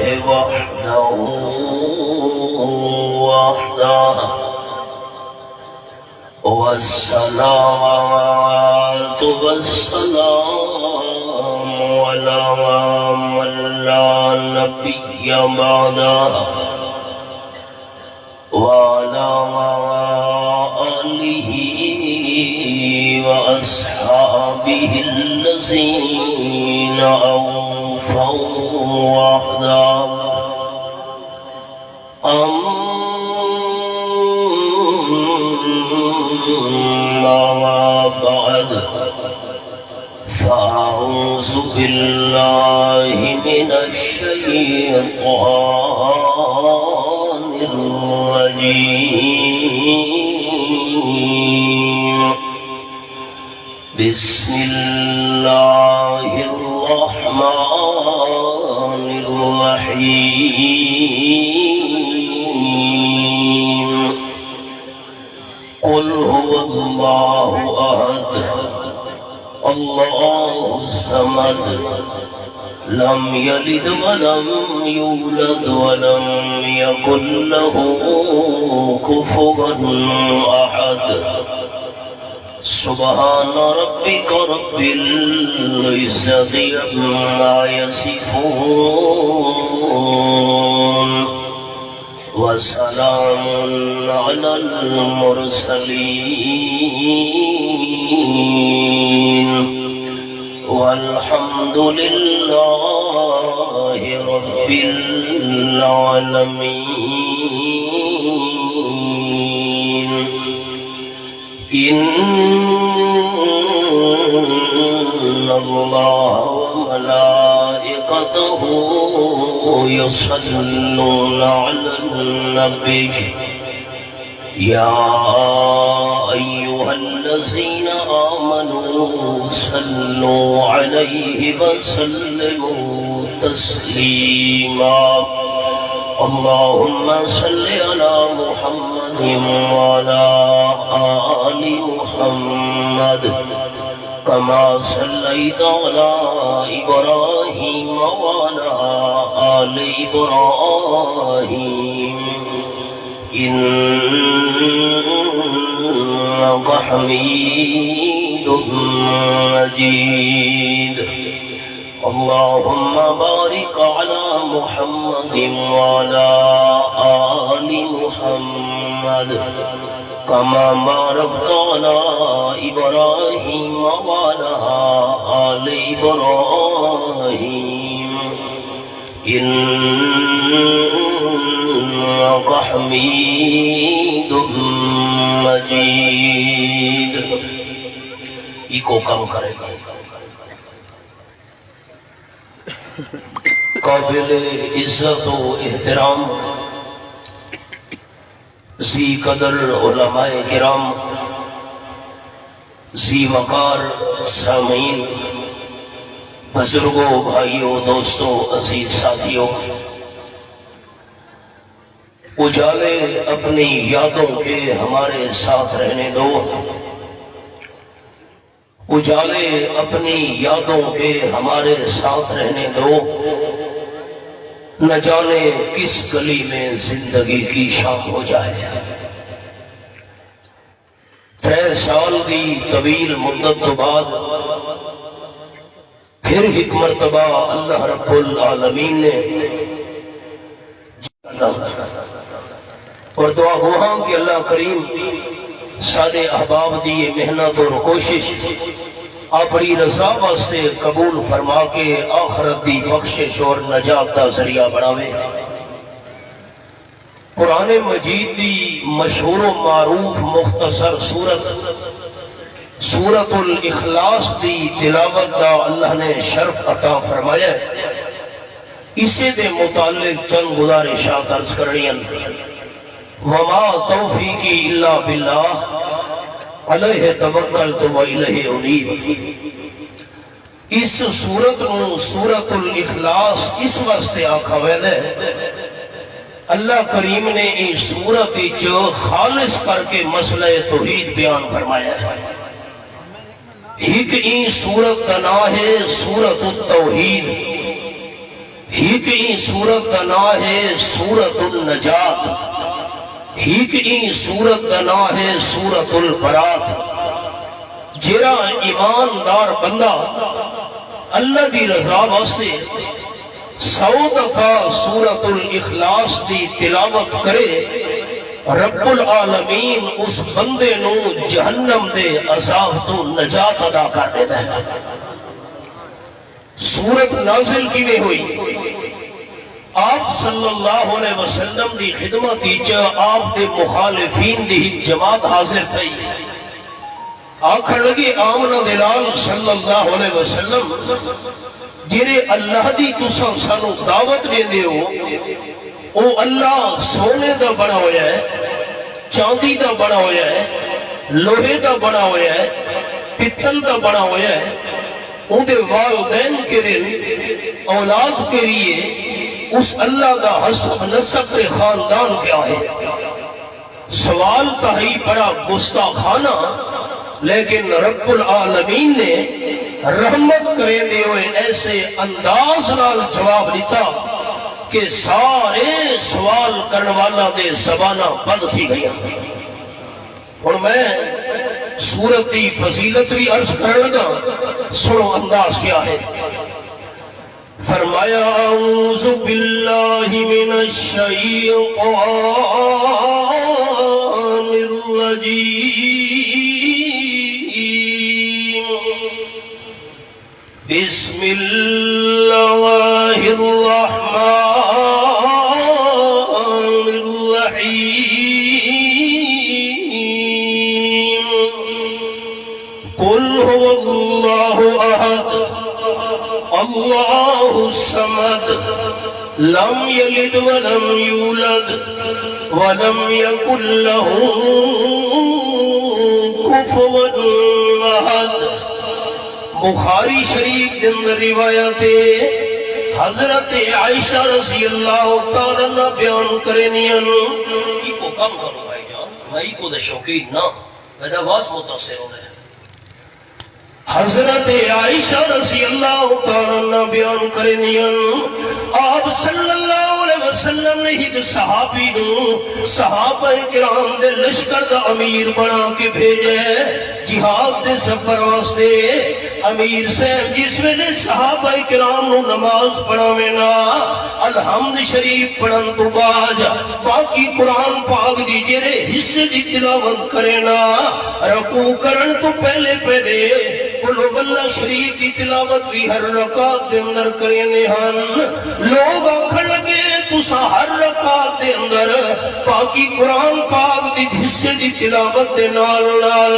وحده وحده والصلاة والسلام على من لا نبي بعده وعلى آله وأصحابه الذين أوفوا وحده أما بعد فأعوذ بالله من الشيطان الرجيم بسم الله الرحمن الرحيم قل هو الله أحد الله الصمد لم يلد ولم يولد ولم يكن له كفوا أحد سبحان ربك رب العزة عما يصفون وسلام على المرسلين والحمد لله رب العالمين إن الله وملائكته يصلون على النبي يا أيها الذين آمنوا صلوا عليه وسلموا تسليما اللهم صل على محمد وعلى آل محمد كما صليت على إبراهيم وعلى آل إبراهيم إنك حميد مجيد اللهم بارك على محمد وعلى آل محمد كما باركت على إبراهيم وعلى آل إبراهيم إنك حميد مجيد ایکو کم کرے گا قابل عزت و احترام ذی قدر علماء کرام ذی وقار سامعین بزرگوں بھائیوں دوستوں عزیز ساتھیوں اجالے اپنی یادوں کے ہمارے ساتھ رہنے دو اجالے اپنی یادوں کے ہمارے ساتھ رہنے دو نہ جانے کس گلی میں زندگی کی شام ہو جائے 3 سال کی طویل مدت تو بعد پھر ایک مرتبہ اللہ رب العالمین نے اور دعا گوہاں کہ اللہ کریم سادے احباب دیئے محنت اور کوشش اپنی رضا واسطے قبول فرما کے آخرت دی بخشش اور نجات دا ذریعہ بناوے قرآن مجید دی مشہور و معروف مختصر سورت الاخلاص دی تلاوت دا اللہ نے شرف عطا فرمایا ہے اسے دے متعلق چند گزارشات عرض کرنی وما توفیقی الا باللہ علیہ توکلت و الیہ انیب اس سورت نو سورت الاخلاص اس واسطے آکھا ویدہ ہے اللہ کریم نے اس سورت جو خالص کر کے مسئلہ توحید بیان فرمایا ہے ایک این سورت کا نام ہے سورت التوحید ہی کہ سورت کا نام ہے سورت النجات، ہی کہ سورت کا نام ہے سورت البرات۔ جرا ایماندار بندہ اللہ دی رضا واسطے 100 دفعہ سورت الاخلاص دی تلاوت کرے، رب العالمین اس بندے نو جہنم دے عذاب تو نجات ادا کر دیتا ہے۔ سورت نازل کیویں ہوئی؟ آپ صلی اللہ علیہ وسلم دی خدمت وچ آپ دے مخالفین دی جماعت حاضر تھی، آکھن لگے آمنہ دلال صلی اللہ علیہ وسلم جرے اللہ دی تساں سانو دعوت دے دیو او اللہ سونے دا بنا ہویا ہے، چاندی دا بنا ہویا ہے، لوہے دا بنا ہویا ہے، پتل دا بنا ہویا ہے، اون دے والدین کرن اولاد کے لیے اس اللہ دا حسب نسب خاندان کیا ہے؟ سوال تہی بڑا گستاخانہ، لیکن رب العالمین نے رحمت کرے دے ہوئے ایسے انداز نال جواب دیتا کہ سارے سوال کرنے والا دے زبانہ بند تھی گیا۔ اور میں سورت دی فضیلت بھی عرض کرنے لگا، سنو انداز کیا ہے۔ فرمایا اعوذ باللہ من الشیطان الرجیم، بسم اللہ الرحمن الرحیم، قل هو اللہ احد اللہ الصمد لم یلد ولم یولد ولم یکن له کفوا احد۔ بخاری شریف کے اندر روایت حضرت عائشہ رضی اللہ تعالی عنہ بیان کرنیاں، ای کو کم کرو بھائی جان، میں ای کو دے شوقین نہ، میرا آواز متاثر ہو رہا ہے۔ حضرت عائشہ رضی اللہ تعالی عنہ بیان کرنیاں، آپ صلی اللہ علیہ وسلم نے ایک صحابی نو صحابہ کرام دے لشکر دا امیر بنا کے بھیجے جہاد دے سفر واسطے۔ امیر صاحب جس ویلے صحابہ کرام نو نماز پڑھاویں نا، الحمد شریف پڑھن تو بعد باقی قرآن پاک دی جڑے حصے دی تلاوت کرے نا، رکوع کرن تو پہلے قل هو اللہ شریف کی تلاوت بھی ہر رکعت دے اندر کرنے ہن۔ لوگ آکھن لگے تسا ہر رکعت دے اندر باقی قرآن پاک دی حصے دی تلاوت دے نال نال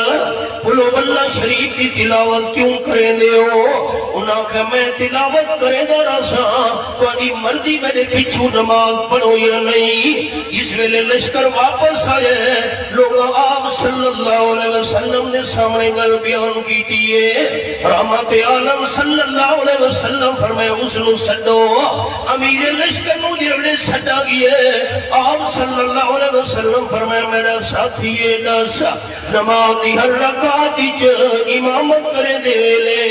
قل هو اللہ شریف کی تلاوت کیوں کرنے ہو؟ انہاں کہ میں تلاوت کرے دا رسا تہاڈی مرضی، میرے پیچھے نماز پڑھو یا نہیں۔ اس ویلے لشکر واپس آئے، لوگ آپ صلی اللہ علیہ وسلم نے سامنے گل بیان کی تھی، رحمت عالم صلی اللہ علیہ وسلم فرمائے اس نو سڈو۔ امیر لشکر نو جڑے سڈا گئے، آپ صلی اللہ علیہ وسلم فرمائے میرا ساتھی دس نماز دی ہر رکعت وچ امامت کرے دے ویلے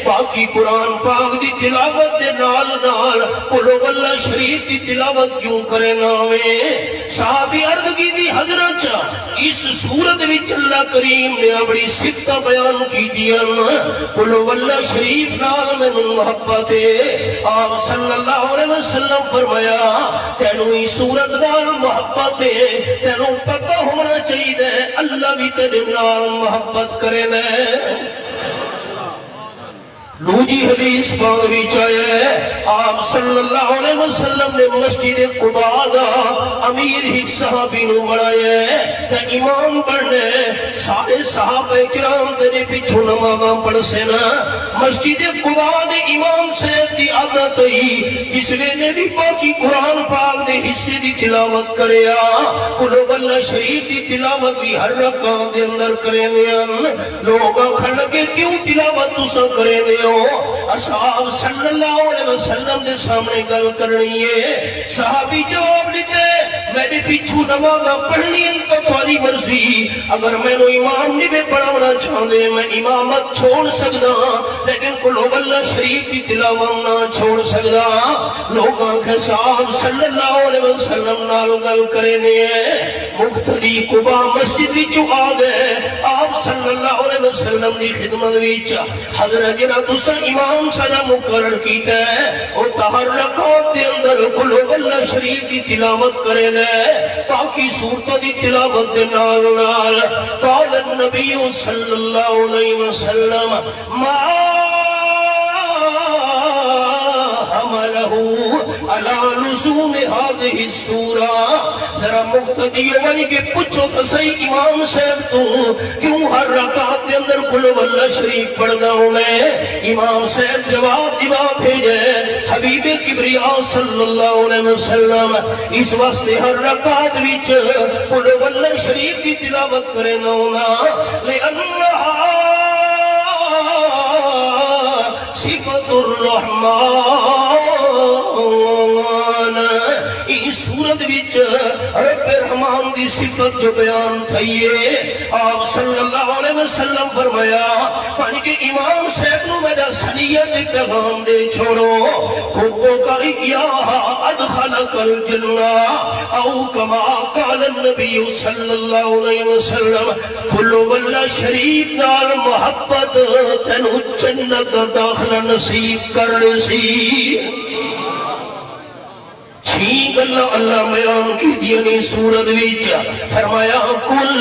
باقی قرآن پاک دی تلاوت دے نال نال قل هو اللہ شریف دی تلاوت کیوں کرے ناوے؟ صحابی عرض کی دی حضرت اس سورت وچ اللہ کریم نے بڑی صفتاں بیان کی دیاں، قل هو اللہ شریف نال مینوں محبت ہے۔ آپ صلی اللہ علیہ وسلم فرمایا تینوں اس سورت نال محبت ہے، تینوں پتہ ہونا چاہیے اللہ بھی تیرے نال محبت کرے دے۔ دوجی حدیث پاک وچ آیا، آپ صلی اللہ علیہ وسلم نے مسجد قباء دا امیر ایک صحابی نو بنایا تے امام بننے، سارے صحابہ کرام تیرے پیچھے نمازاں پڑھ سے نا۔ مسجد قباء دے امام صاحب دی عادت ہوئی جس ویلے بھی باقی قرآن پاک دے حصے دی تلاوت کریا، قل هو اللہ شریف دی تلاوت بھی ہر رکعت دے اندر کرنے ہیں۔ لوگ آکھن لگے کیوں تلاوت تساں کرنے ہو؟ اصحاب صلی اللہ علیہ وسلم دے سامنے گل کرنی ہے۔ صحابی جواب دیتے میرے پیچھو نماز پڑھنی تو تاری مرضی، اگر میں نو امام نہیں پڑھانا چاہتے میں امامت چھوڑ سکتا، لیکن کلو اللہ شریف کی تلاوت نہ چھوڑ سکتا۔ لوگاں کے صاحب صلی اللہ علیہ وسلم نال گل کرے نے، مقتدی قبا مسجد وچوں آ گئے، آپ صلی اللہ علیہ وسلم دی خدمت وچ حضرت جنہ تساں امام سجا مقرر کیتا ہے او ہر رکعت دے اندر کل اللہ شریف دی تلاوت کرے گئے، باقی سورتوں دی تلاوت دے نال نال قال النبی صلی اللہ علیہ وسلم ما علی لزوم هذه السورہ۔ ذرا مقتدیوں کے پوچھو تو صحیح امام صاحب تو کیوں ہر رکعت کے اندر قل واللہ شریف پڑھتا ہوں میں؟ امام صاحب جواب بھیجے حبیب کبریا صلی اللہ علیہ وسلم اس واسطے ہر رکعت وچ قل واللہ شریف کی تلاوت کرے نہ لأنہا صفت الرحمن، اس صورت وچ رب رحمان دی صفت جو بیان تھئیے۔ آپ صلی اللہ علیہ وسلم فرمایا پانی کہ امام صاحب نو میرا سنیت پیغام دے چھوڑو، خوبوں کا ایاہا ادخلک الجنہ، او کما قال النبی صلی اللہ علیہ وسلم کلو واللہ شریف نال محبت تینو جنت داخلہ نصیب کر سی۔ ٹھیک اللہ بیان کی دینی سورت وچ فرمایا کل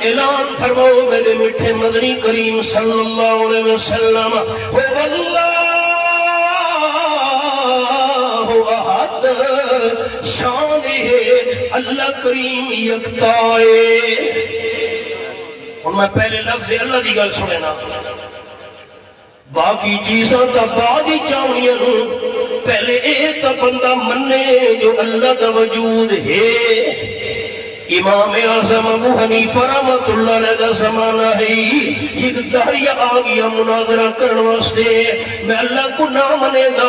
اعلان فرماؤ میرے میٹھے مدنی کریم صلی اللہ علیہ وسلم هو اللہ احد، شان ہے اللہ کریم یکتا ہے۔ اور میں پہلے لفظ اللہ دی گل سنے نا، باقی چیزاں تا بعد ہی چاہنیاں، پہلے اے تا بندہ مننے جو اللہ دا وجود ہے۔ امام اعظم ابو حنیفہ رحمۃ اللہ علیہ دا زمانہ ہے، ایک دہریہ آ گیا مناظرہ کرن واسطے، میں اللہ کو نہ منے دا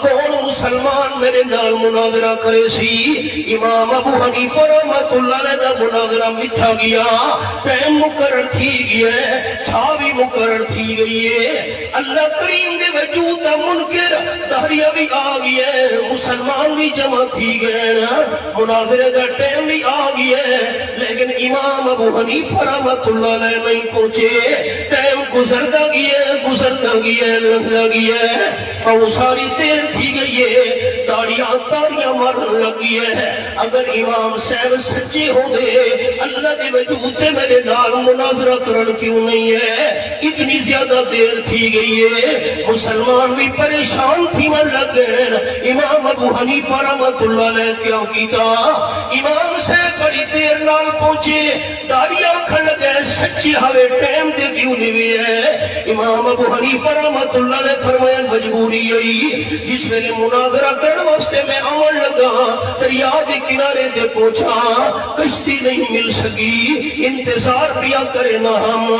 کون مسلمان میرے نال مناظرہ کرے سی؟ امام ابو حنیفہ رحمۃ اللہ علیہ دا مناظرہ مٹھا گیا، ٹائم مقرر تھی گیا، چھا بھی مقرر تھی گئی ہے، اللہ کریم دے وجود دا منکر دہریہ بھی آ گیا، مسلمان بھی جمع تھی گئے، مناظرے دا ٹائم بھی آ گیا، لیکن امام ابو حنیفہ رحمۃ اللہ علیہ نہیں پہنچے۔ ٹائم گزرتا گیا لگتا گیا، اور ساری دیر تھی گئی ہے، تاڑیاں مارن لگی ہے۔ اگر امام صاحب سچے ہو دے اللہ دے وجود تے میرے نال مناظرہ کرن کیوں نہیں ہے؟ اتنی زیادہ دیر تھی گئی ہے، مسلمان بھی پریشان تھی من لگ گئے۔ امام ابو حنیفہ رحمۃ اللہ علیہ کیا کیتا؟ امام صاحب بڑی دیر نال پہنچے، داریاں کھڑ گئے، سچی ہوئے ٹائم دے کیوں نہیں بھی ہے؟ امام ابو حنیفہ رحمۃ اللہ علیہ فرمایا مجبوری ہوئی، جس ویلے مناظرہ کرن واسطے میں آون لگا دریا دے کنارے دے پہنچا، کشتی نہیں مل سکی، انتظار پیا کرے نہ ہم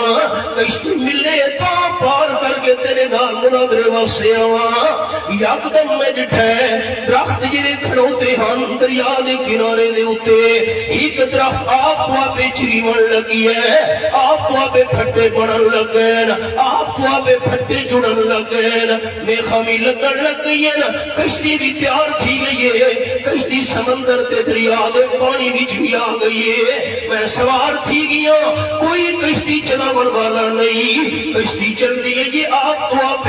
کشتی ملے تا پار کر کے تیرے نال مناظرے واسطے آواں۔ یکدم میں ڈٹھے درخت جڑے کھڑوتے ہن دریا دے کنارے دے اوتے، ایک درخت آپ تو آپ چریمن لگی ہے، آپ تو آپ پھٹے بڑھن لگین، آپ تو آپ پھٹے جڑن لگین، میخامی لگن لگ گئی ہے، کشتی بھی تیار تھی گئی ہے، کشتی سمندر تے دریا دے پانی بچ بھی آ گئی ہے، میں سوار تھی گیا، کوئی کشتی چلاون والا نہیں، کشتی چل دی ہے، یہ آپ تو آپ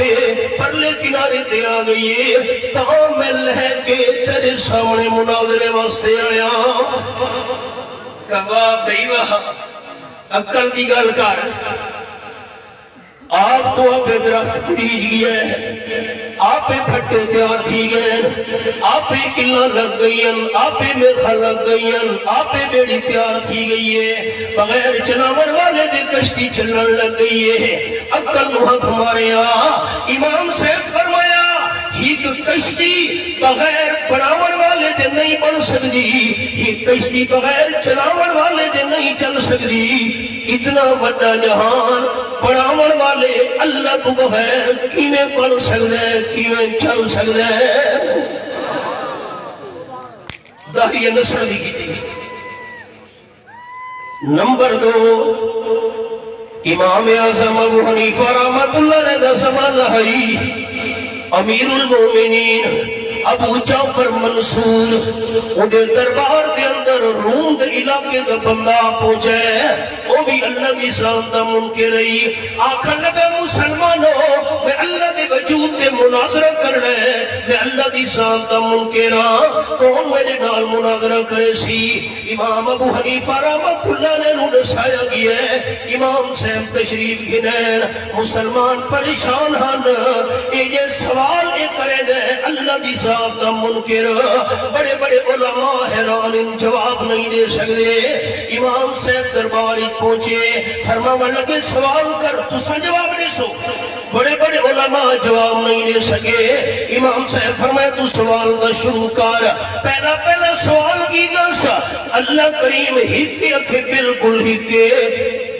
پرلے کنارے تے آ گئی ہے، تاں میں لہ کے تیرے سامنے مناظرے واسطے آیا۔ کبا بھئی وہاں عقل دی گل کر، آپ تو آپ درخت کھڑیج گیا ہے، آپ پھٹے تیار تھی گئے، آپ کلہ لگ گئی ہیں، آپ میخا لگ گئی ہیں، آپ بیڑی تیار تھی گئی ہے، بغیر چلاون والے دے کشتی چلن لگ گئی ہے۔ عقل نو ہاتھ ماریا، امام صاحب فرمایا ایک کشتی بغیر بناون والے دے نہیں بن سکتی، ایک کشتی بغیر چلاون والے دے نہیں چل سکتی۔ اتنا بڑا جہان بناون والے اللہ تو بغیر کیویں بن سکدا ہے، کیویں چل سکدا ہے؟ داڑھی نسل دی کی. نمبر 2 امام اعظم ابو حنیفہ رحمۃ اللہ علیہ دا زمانہ ہے. امیر المومنین ابو جعفر منصور اندے دربار دے اندر روم دے علاقے دا بندہ پہنچے. وہ بھی اللہ دی ذات دا منکر رہی. آکھن لگا مسلمانوں میں اللہ دے وجود تے مناظرہ کرنا ہے, میں اللہ دی ذات دا منکر ہاں, کون میرے نال مناظرہ کرے سی؟ امام ابو حنیفہ رحمۃ اللہ نے انہوں دسایا گیا ہے. امام صاحب تشریف گھنین, مسلمان پریشان ہن, یہ سوال اے کرے دے اللہ دی ذات دا منکر. بڑے بڑے علماء حیران ان جواب نہیں دے سکتے. امام صاحب دربار پہنچے, فرمانے لگے سوال کر, تساں جواب دے سو. بڑے بڑے علماء جواب نہیں دے سکے. امام صاحب فرمایا تو سوال دا شروع کر. پہلا سوال کی دس, اللہ کریم ہکے اکھے بالکل ہکے.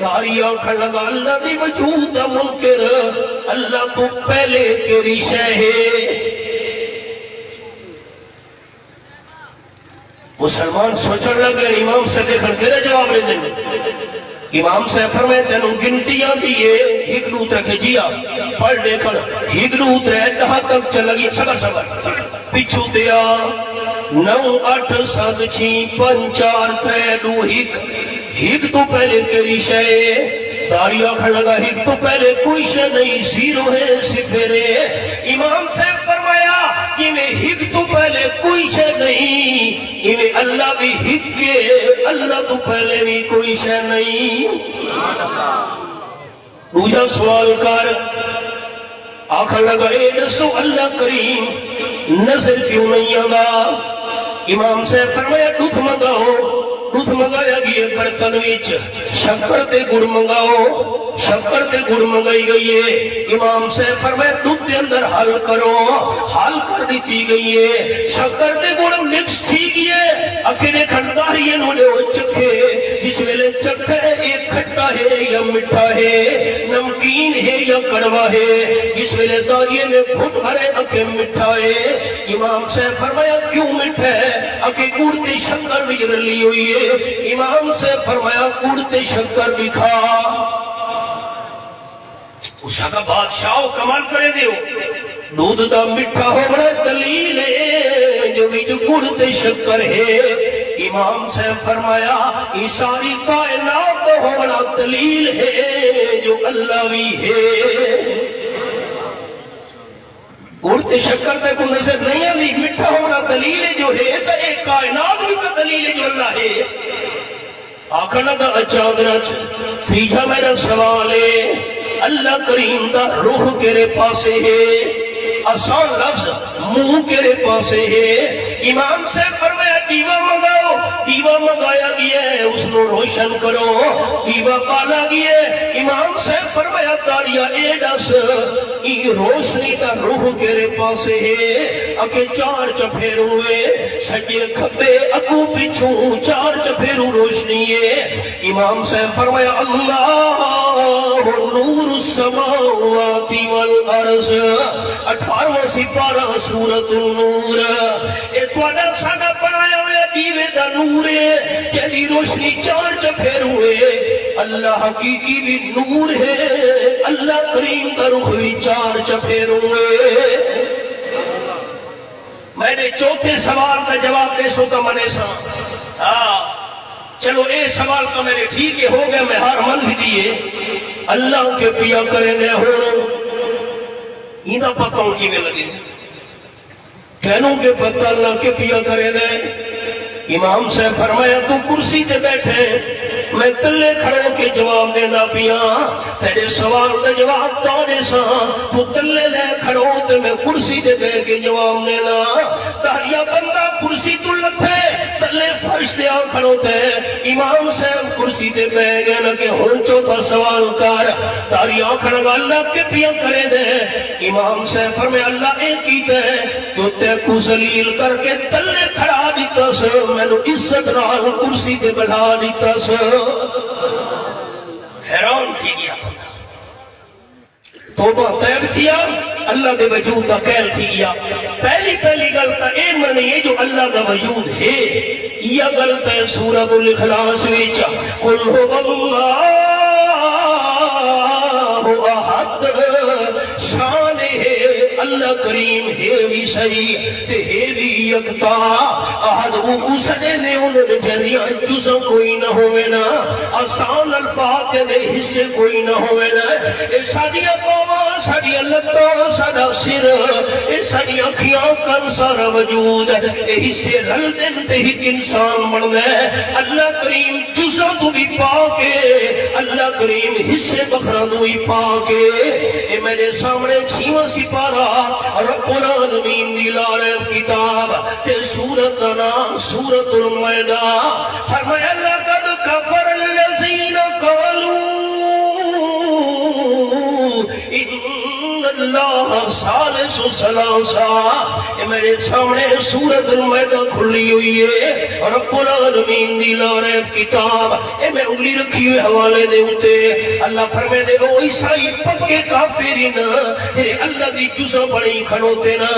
داری آنکھن لگا اللہ دی وجود دا منکر, اللہ تو پہلے کیری شے ہے. مسلمان سوچن لگے امام سے دیکھن کیرے جواب دے دیں. امام سے فرمائے تینوں گنتیاں دیئے ہک لوت رکھے جیا پڑھ دیکھن ہک لوت رہے دہا تک چلگی. صبر پچھو دیا 9 8 7 6 5 4 3 2 ہک تو پہلے کیری شے. داری آنکھن لگا ہک تو پہلے کوئی شے نہیں, 0 ہے صفر ہے. امام صاحب فرمایا کہ میں ہک تو پہلے کوئی شے نہیں, یہ اللہ بھی ہک کے, اللہ تو پہلے بھی کوئی شے نہیں. دوجا سوال کر. آنکھن لگا اے دسو اللہ کریم نظر کیوں نہیں آگا؟ امام صاحب فرمایا دودھ منگاؤ. دودھ منگایا گئے برتن وچ, شکر تے گڑ منگاؤ. شکر تے گڑ منگائی گئی ہے. امام سے فرمایا دودھ دے اندر حل کرو, حل کر دیتی گئی ہے. شکر تے گڑ مکس تھی گئی ہے. اکیلے کھنڈاری انہوں نے وہ چکھے, جس ویلے چکھے ایک کھٹا ہے یا مٹھا ہے, نمکین ہے یا کڑوا ہے. جس ویلے داریے نے گھٹ بھرے اکے مٹھا ہے. امام سے فرمایا کیوں مٹھا ہے؟ اکے گڑ تے شکر بھی رلی ہوئی ہے. امام سے فرمایا گڑ تے شکر بھی کھا. اسا کا بادشاہ کمال کرے دیو, دودھ دا مٹھا ہو بڑا دلیل ہے جو بھی جو گڑ تے شکر ہے. امام سے فرمایا یہ ساری کائنات ہو بڑا دلیل ہے جو اللہ بھی ہے. گڑ تے شکر تے کو نظر نہیں آتی, مٹھا ہونا دلیل ہے جو ہے, تو ایک کائنات بھی کا دلیل ہے جو اللہ ہے. آخر لگا اچادرہ تیجا میرا سوال ہے, اللہ کریم دا روح کیرے پاسے ہے, آسان لفظ منہ کیرے پاسے ہے. امام سے فرمایا دیوا منگاؤ. دیوا منگایا گیا ہے, اس نو روشن کرو. دیوا پالا گیا ہے. امام سے فرمایا تاریا اے دس ای روشنی دا روح کیرے پاسے ہے؟ اکے 4 چپھیرو ہوئے, سجے کھبے اکو پچھو 4 چپھیرو روشنی ہے. امام سے فرمایا اللہ نور السماوات والارض, 18واں سپارہ سورۃ النور. اے تواڈا ساڈا بنایا ہوا دیوے دا نور ہے, جدی روشنی 4 چپھیر ہوئے. اللہ حقیقی بھی نور ہے, اللہ کریم دا روح بھی 4 چپھیر ہوئے. میں نے چوتھے سوال کا جواب دے سو کا منے سا. چلو اے سوال کا میرے ٹھیک ہے ہو گیا, میں ہار من ہی دیئے اللہ کے پیا کریں دے ہو. اینا پتہ ہوں کی میں لگے کہنوں کے پتہ اللہ کے پیا کریں دے. امام سے فرمایا تو کرسی تے بیٹھے, میں تلے کھڑوں کے جواب دینا پیا. تیرے سوال کا جواب تانے سا, تو تلے لے کھڑوں تے میں کرسی تے بے کے جواب دینا. تاریا بندہ کرسی تو لتھے تلے فرش دیا کھڑوں تے. امام سے کرسی تے بے گئے نا کہ ہون چوتھا سوال کر. تاریا کھڑا اللہ کے پیا کرے دے. امام سے فرمایا اللہ ایک ہی دے, تو تے کو ذلیل کر کے تلے کھڑا دیتا سر, میں نے عزت نال کرسی تے بڑھا دیتا سر. حیران تھی گیا بندہ. توبہ طیب تھیا اللہ دے وجود دا قیل تھی گیا پہلی گل تا اے منی ہے جو اللہ دا وجود ہے یہ گل تا سورۃ الاخلاص وچ قل هو اللہ احد شان ہے اللہ کریم ہے بھی صحیح تے ہے بھی یکتا احد وہ سجے نے انہوں نے جنیاں جزوں کوئی نہ ہوئے نا آسان الفاظ دے حصے کوئی نہ ہوئے نا اے ساڑیاں پاواں ساڑیاں لتاں ساڑا سر اے ساڑی اکھیاں کن سارا وجود اے حصے رل دن تے ہی انسان بن دے اللہ کریم جزوں تو بھی پاکے اللہ کریم حصے بخران تو بھی پاکے اے میرے سامنے چھیواں سپارہ رب العالمین دی لارب کتاب تے سورت نام سورت المائدہ فرمایا لقد کفر الذین قالوا ان اللہ ثالث ثلاثہ یہ میرے سامنے سورت المائدہ کھلی ہوئی ہے رب العالمین دی لارب کتاب اے میں انگلی رکھی ہوئے حوالے دے ہوتے اللہ فرمائے دے وہ عیسائی پکے کافرین اللہ دی جزا بڑی کھڑوتے نا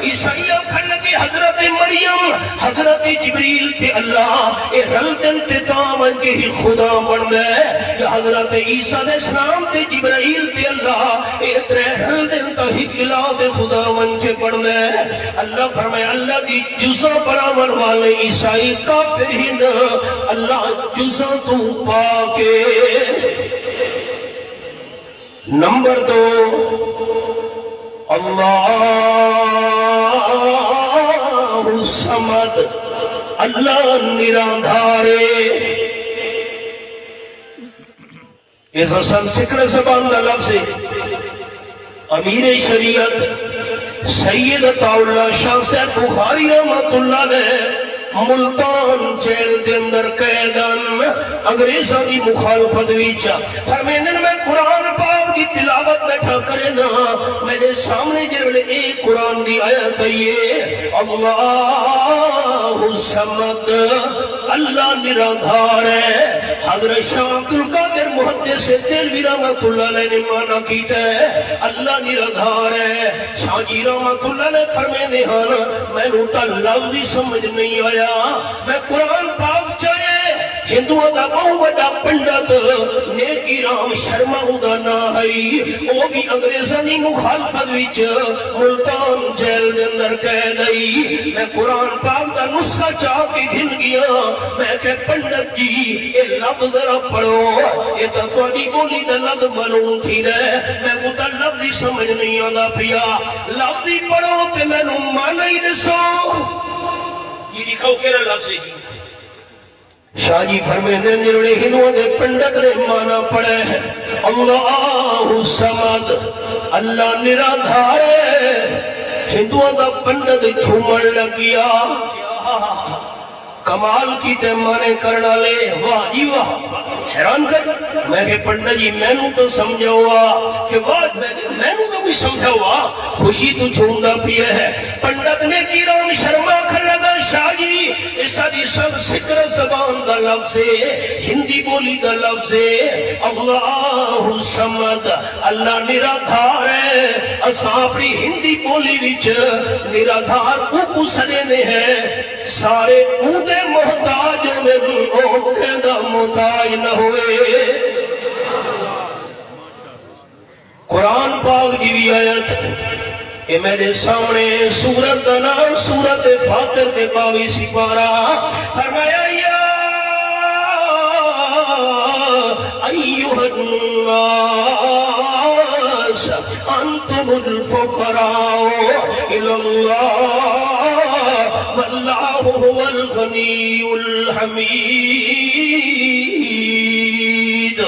عیسائی کھڑ لگے حضرت مریم حضرت جبریل تے اللہ اے رلدن تے تامن کے ہی خدا بن دے یا حضرت عیسیٰ علیہ السلام تے جبرائیل تے اللہ اے ترے رلدن تا ہی قلع تے خدا بن کے بن دے اللہ فرمایا اللہ دی جزا بڑھاون والے عیسائی کافر ہی نا اللہ جزا تو پاکے نمبر 2 اللہ الصمد اللہ نراندھارے اس اصل سکڑے زبان دا لفظ ہے امیر شریعت سید عطاءاللہ شاہ صاحب بخاری رحمت اللہ نے ملتان جیل دے اندر قیدن انگریزہ دی مخالفت ویچا فرمیندن میں قرآن پاک دی تلاوت بیٹھا کرے نا میرے سامنے جرولے ایک قرآن دی آیت ہے اللہ الصمد اللہ نراندھار ہے حضرت شاہ عبدالقادر محدث دہلوی رحمت اللہ علیہ نے مانا کیتا ہے اللہ نراندھار ہے شاہ جی رحمت اللہ علیہ فرمیندے ہاں میں نوٹا لفظی سمجھ نہیں آیا میں قرآن پاک چاہے ہندوؤں دا بہو بڑا پنڈت نیکی رام شرما دا نا ہے وہ بھی انگریزانی مخالفت وچ ملتان جیل دے اندر قید ہے میں قرآن پاک دا نسخہ چاہ کے گھن گیا میں کہ پنڈت جی اے لفظ ذرا پڑھو یہ تو تھوڑی بولی دا لفظ معلوم تھی دے میں کو تا لفظی سمجھ نہیں آندا پیا لفظی پڑھو تے میں نو مانا ہی دسو یہ لکھو کیرا لفظ ہے شاہ جی فرمیندے نرڑے ہندوؤں دے پنڈت نے مانا پڑے اللہ الصمد اللہ نراندھار ہے ہندوؤں دا پنڈت جھومن لگیا کمال کی تے مانے کرنا لے واہ جی واہ حیران کر میں کہ پنڈت جی میں نو تو سمجھا ہوا کہ واہ میں نو تو کوئی سمجھا ہوا خوشی تو چھوندہ پیے ہے پنڈت نے کیران شرما کھر لگا شاہ جی اس ساری سب سکر زبان دا لفظ ہے ہندی بولی دا لفظ ہے اللہ الصمد اللہ نراندھار ہے اساں اپنی ہندی بولی وچ نراندھار کو سنے نے ہیں سارے اودے محتاج میں اوکھے دا محتاج نہ ہوئے قرآن پاک دی بھی آیت کہ میرے سامنے سورت نام سورت فاتر دے 22 سپارہ فرمایا یا ایوہ الناس انتم الفقراء الاللہ واللہ هو الغنی الحمید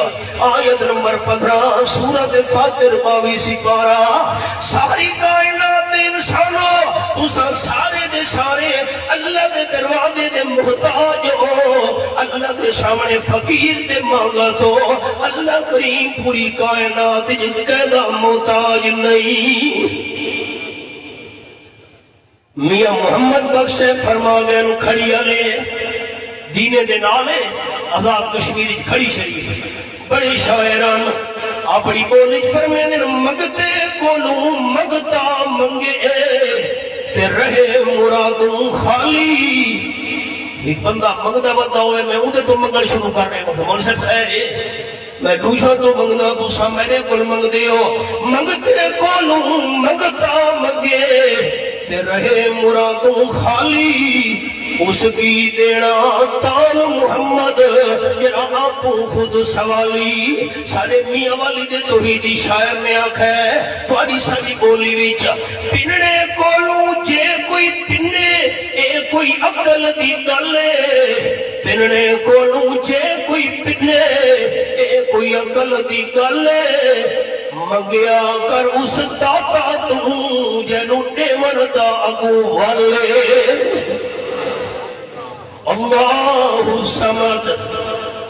آیت نمبر 15 سورت فاتر 22 سپارہ ساری کائنات انسانوں تسا سارے دے سارے اللہ دے دروازے دے محتاج ہو اللہ دے سامنے فقیر دے مانگا تو اللہ کریم پوری کائنات جن قیدہ محتاج نہیں میاں محمد بخش فرما گئے کھڑی آلے دینے دے نالے آزاد کشمیری کھڑی شریف بڑے شاعران اپنی بولی فرمیندے منگتے کولوں منگتا منگے تے رہے مرادوں خالی. ایک بندہ منگتا بندہ ہوئے میں اندے تو منگل شروع کر رہے ہوں من سے ٹھہرے میں دوسرا تو منگنا دوسرا میرے کل منگ دیو. منگتے کولوں منگتا منگے تے رہے مرادوں خالی. اس کی دینا تان محمد جرا آپ خود سوالی. سارے میاں والی دے توحیدی شاعر نے آکھا ہے تھوڑی ساری بولی وچ پننے کولوں جے کوئی پنے اے کوئی عقل دی گل ہے. پننے کولوں جے کوئی پنے اے کوئی عقل دی گل ہے. منگیا کر اس داتا تو جنو ڈیمن دا اگو والے. اللہ الصمد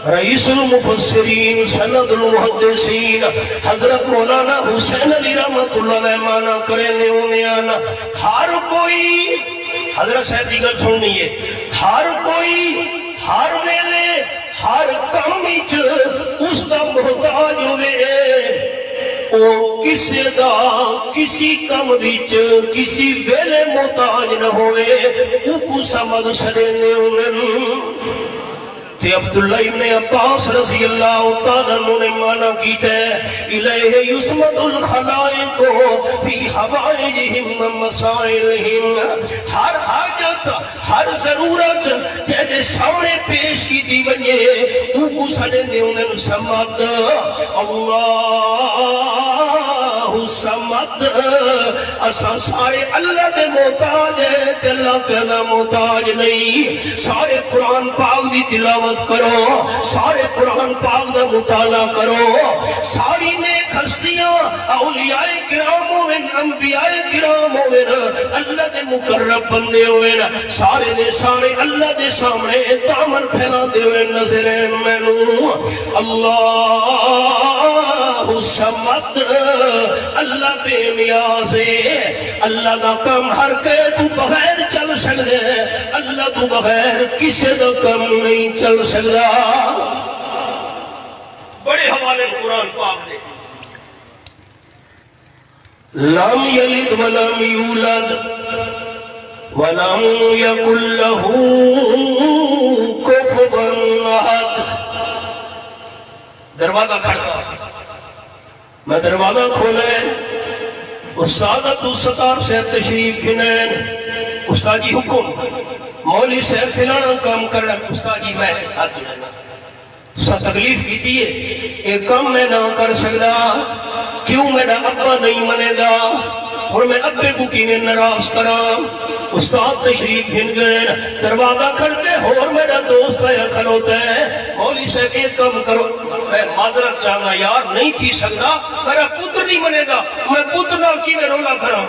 رئیس المفسرین سند المحدثین حضرت مولانا حسین علی رحمت اللہ علیہ مانا کرنے انیانا ہر کوئی حضرت صاحب دی گل سننی ہے ہر کوئی ہر ویلے ہر کام وچ اس دا محتاج ہوئے. او کسی دا کسی کم وچ کسی ویلے محتاج نہ ہوئے. او کو سمجھ سڑنے انہوں تے عبداللہ ابن عباس رضی اللہ تعالیٰ عنہ نے مانا کیتا ہے الیہ یسمد الخلائق فی حوائجہم مسائلہم. ہر حاجت ہر ضرورت جیدے سامنے پیش کی دی بنیے او کو سڑے دے انہوں سمد. اللہ سمد اساں سارے اللہ دے محتاج ہے تے اللہ کہنا محتاج نہیں. سارے قرآن پاک دی تلاوت کرو سارے قرآن پاک دا مطالعہ کرو. ساری نیک ہستیاں اولیاء کرام ہوئے انبیاء کرام ہوئے اللہ دے مقرب بندے ہوئے سارے دے سارے اللہ دے سامنے دامن پھیلا دے ہوئے نظر مینوں. اللہ سمد اللہ بے نیاز ہے. اللہ دا کم ہر کے تو بغیر چل سکدے اللہ تو بغیر کسے دا کم نہیں چل سکدا. بڑے حوالے قرآن پاک دے لم یلد ولم یولد ولم یکن له کفوا احد. دروازہ کھڑکا میں دروازہ کھولے استاد عبدالستار صاحب تشریف گنین. استاد جی حکم مولوی صاحب فلانا کام کرنا. استاد جی میں ہاتھ جڑنا تسا تکلیف کی تھی ایک کام میں نہ کر سکتا. کیوں میرا ابا نہیں منے دا اور میں ابے کو کی میں ناراض کرا. استاد تشریف ہن گئے دروازہ کھڑتے اور میرا دوست آیا کھلوتا ہے مولوی صاحب ایک کام کرو. میں معذرت چاہنا یار نہیں تھی سکتا میرا پتر نہیں منے گا میں پتر نہ کی میں رولا کرا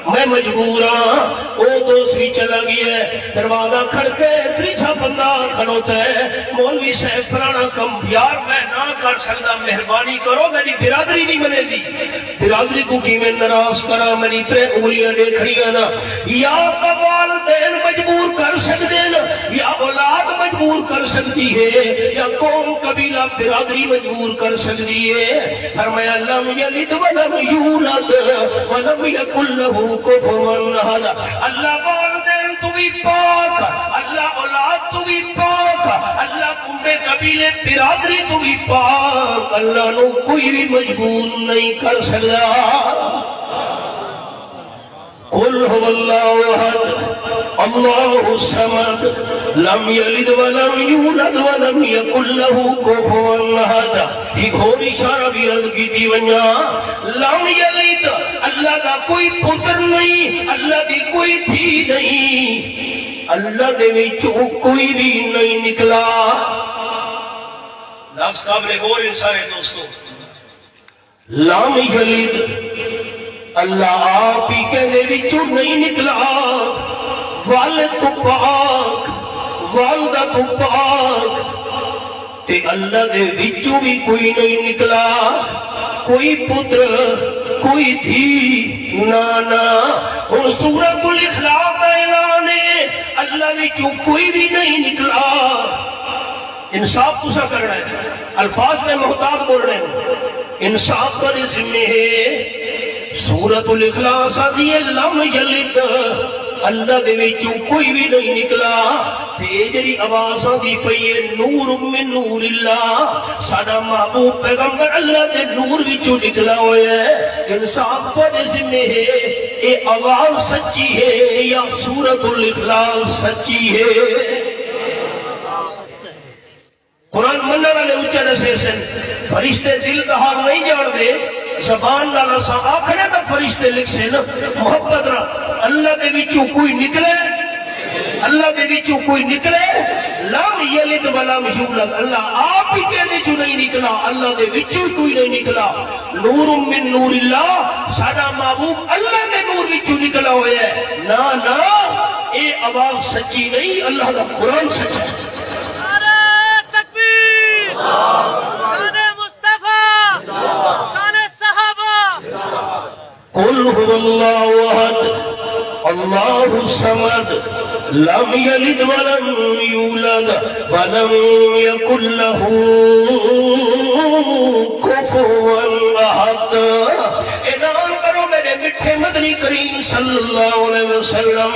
میں مجبور ہاں. وہ دوست بھی چلا گیا ہے دروازہ کھڑ کے تریچا بندہ کھڑوتا ہے مولوی صاحب فلانا کم یار میں نہ کر سکتا مہربانی کرو میری برادری نہیں منے دی. برادری کو کی میں ناراض کرا میری ترے انگلیاں دے کھڑیاں نا. یا والدین مجبور کر سکتے ہیں یا اولاد مجبور کر سکتی ہے یا قوم قبیلہ برادری مجبور کر سکتی ہے. فرمایا لم یلد ولم یولد ولم یکن له کفوا احد. اللہ والدین تو بھی پاک اللہ اولاد تو بھی پاک اللہ قوم قبیلے برادری تو بھی پاک. اللہ نو کوئی بھی مجبور نہیں کر سکتا. قل هو الله احد اللہ الصمد لم یلد ولم یولد ولم یکن له کفوا احد. ایک اور اشارہ بھی عرض کی تھی ونیا لم یلد اللہ دا کوئی پتر نہیں اللہ دی کوئی تھی نہیں اللہ دے وچوں کوئی بھی نہیں نکلا. لفظ قابل غور سارے دوستوں لم یلد اللہ آپ ہی کہنے وچوں نہیں نکلا. والد تو پاک والدہ تو پاک تے اللہ دے وچوں بھی کوئی نہیں نکلا. کوئی پتر کوئی دھی نانا. اور سورۃ الاخلاق کا اعلان ہے اللہ وچوں کوئی بھی نہیں نکلا. انصاف کسا کرنا ہے الفاظ میں محتاط بول رہے ہیں، انصاف پر ذمہ ہے۔ سورۃ الاخلاص آدھی ہے لم یلد، اللہ دے وچوں کوئی بھی نہیں نکلا، تے جڑی آواز آندی پئی ہے نور من نور اللہ، ساڈا محبوب پیغمبر اللہ دے نور وچوں نکلا ہویا ہے۔ انصاف پر ذمہ ہے، اے آواز سچی ہے یا سورۃ الاخلاص سچی ہے؟ قرآن مننے والے اچھے دسے سن، فرشتے دل دا حال نہیں جان دے، زبان نال اساں آکھنے تے فرشتے لکھ سن محبت را۔ اللہ دے وچوں کوئی نکلے، اللہ دے وچوں کوئی نکلے، لم یلد ولم یولد، اللہ آپ ہی کہندے چوں نہیں نکلا، اللہ دے وچوں کوئی نہیں نکلا۔ نور من نور اللہ، ساڈا محبوب اللہ دے نور وچوں نکلا ہویا ہے۔ نا نا، اے آواز سچی نہیں، اللہ دا قرآن سچا ہے۔ قل هو الله احد الله الصمد لم يلد ولم يولد ولم يكن له كفوا احد۔ اعلان کرو میرے میٹھے مدنی کریم صلی اللہ علیہ وسلم،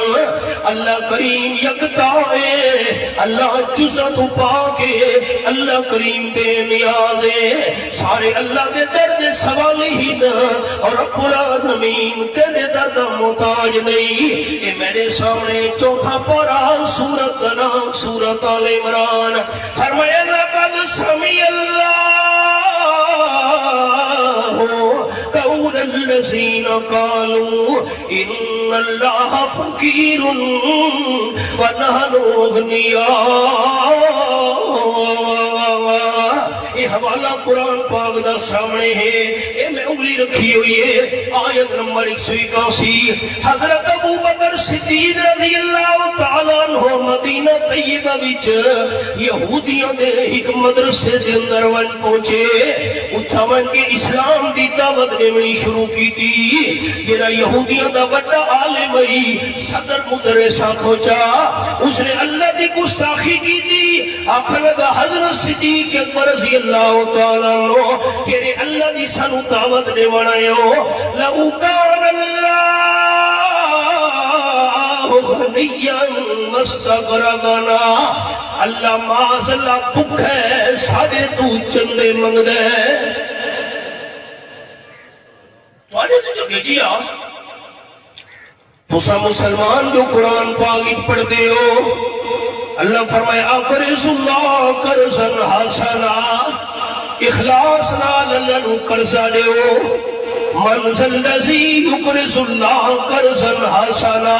اللہ کریم یکتا ہے، اللہ جزا تو پاک ہے، اللہ کریم بے نیاز ہے، سارے اللہ دے درد سوال ہی نہ، اور رب العالمین کہنے درد محتاج نہیں۔ یہ میرے سامنے چوتھا پارا سورت کا نام سورت آل عمران، فرمایا لقد سمع اللہ قول الذین قالوا ان اللہ فقیر ونحن اغنیاء۔ یہ حوالہ قرآن پاک دا سامنے ہے، اے میں انگلی رکھی ہوئی ہے، آیت نمبر 181۔ حضرت ابو بکر صدیق رضی اللہ تعالیٰ عنہ مدینہ طیبہ وچ یہودیاں دے ایک مدرسے دے اندر ون پہنچے، اٹھا ون کے اسلام دی دعوت دیਣੀ شروع کی تھی۔ جڑا یہودیاں دا بڑا عالم ہے صدر مدرسہ کھوچا، اس نے اللہ دی گستاخی کی تھی، آخر لگا حضرت صدیق اکبر رضی اللہ تعالیٰ عنہ تیرے اللہ دی سانو دعوت دے ونایو، لو کان اللہ غنیا مستغرقنا، اللہ معاذ اللہ بھوک ہے ساڈے تو چندے منگ دے۔ تسا مسلمان جو قرآن پاک پڑھ دے ہو، اللہ فرمائے اقرض اللہ قرضا حسنا، اخلاص نال اللہ نو قرضہ دیو۔ من ذا الذی یقرض اللہ قرضا حسنا،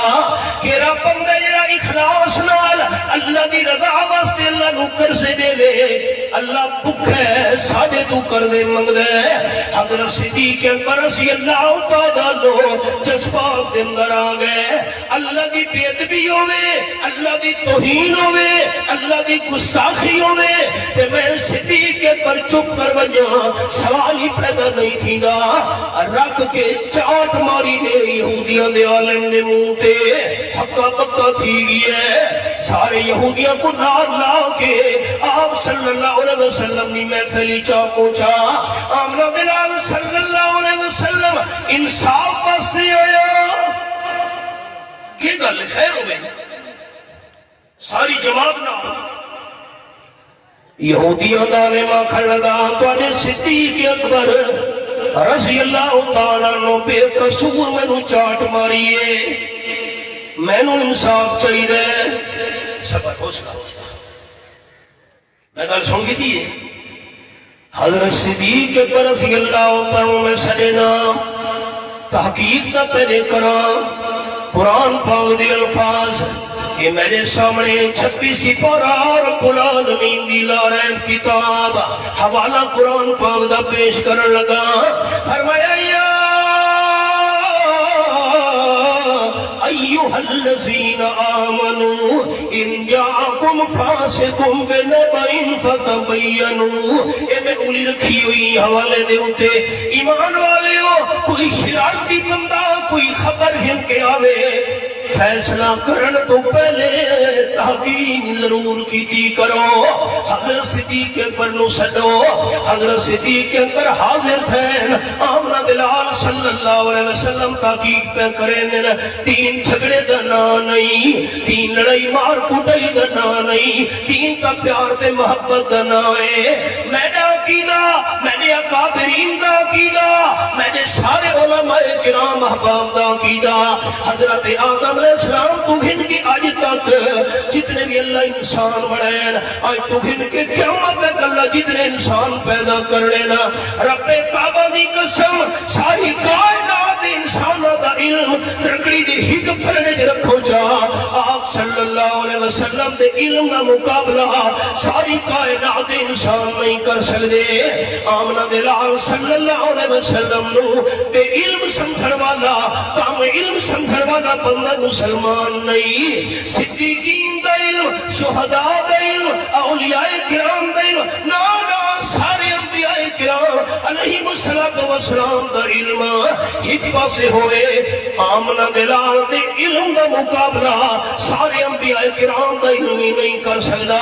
کیڑا بندہ جڑا اخلاص نال اللہ دی رضا واسطے اللہ نو قرضے دے وے، اللہ بھوک ہے ساڈے تو قرضے منگدا ہے۔ حضرت صدیق اکبر رضی اللہ تعالیٰ عنہ جذبات دے اندر آ گئے، اللہ دی بے ادبی ہوے، اللہ دی توہین ہوے، اللہ دی گستاخی ہوے تے میں صدیق اکبر چپ کر ونجا، سوال ہی پیدا نہیں تھیندا، رکھ کے چاٹ ماری نے یہودیاں دے عالم دے منہ تے، ہکا پکا تھی گئی سارے یہودیاں کو نار لا کے آپ صلی اللہ علیہ وسلم نے محفلی چاہ پہنچا۔ آمنہ دلال صلی اللہ علیہ وسلم انصاف پاسی آیا، کی گل خیر ہوئے ساری جماعت نہ یہودیاں دانے ماں کھڑا تو آنے صدیق اکبر رضی اللہ تعالیٰ عنہ بے قصور میں نو چاٹ ماریے، میں نو انصاف چاہی دے سبت ہو سکا۔ میں گل سن گی دیئے حضرت صدیق اکبر رضی اللہ تعالیٰ عنہ میں سجنا تحقیق دا پہلے کرام قرآن پاک دے الفاظ کہ میرے سامنے 26 پارہ رب العالمین دی لارین کتاب حوالہ قرآن پاک دا پیش کرن لگا، فرمایا یا ایوہ الذین آمنوا ان جاءکم فاسقم بنبأ فتبینوا۔ اے میں انگلی رکھی ہوئی حوالے دے ہوتے، ایمان والے ہو کوئی شرارتی بندہ کوئی خبر ہم کے آوے فیصلہ کرن تو پہلے تحقیق ضرور کیتی کرو. حضرت صدیق اکبر نو سدو. حضرت صدیق اکبر حاضر تھے. آمنہ دلال صلی اللہ علیہ وسلم تحقیق پہ کریں. تین جھگڑے دا نا نہیں, تین لڑائی مار کٹائی دا نا نہیں, تین کا پیار تے محبت دا نا ہے. میں نے عقیدہ, میں نے اکابرین دا عقیدہ, میں نے سارے علماء کرام احباب دا عقیدہ. حضرت آدم علیہ السلام تو گھن کی آج تک جتنے بھی اللہ انسان بڑھین, آج تو گھن کے قیامت تک اللہ جتنے انسان پیدا کرنے نا, رب کعبہ دی قسم ساری کائنات انسانہ دا علم ترکڑی دی ہک پرنے جے رکھو جا. آپ صلی اللہ علیہ وسلم دے علم دا مقابلہ ساری کائنات انسان نہیں کر سکتے. آمنہ دلال صلی اللہ علیہ وسلم نو بے علم سمجھن والا, کام علم سمجھن والا بندہ مسلمان نہیں. صدیقین دا علم, شہداء دا علم, اولیاء کرام دا علم, نا سارے انبیاء کرام علیہم السلام دا علم ایک پاسے ہوئے. آمنہ دلال دے علم دا مقابلہ سارے انبیاء کرام دا علم ہی نہیں کر سکتا.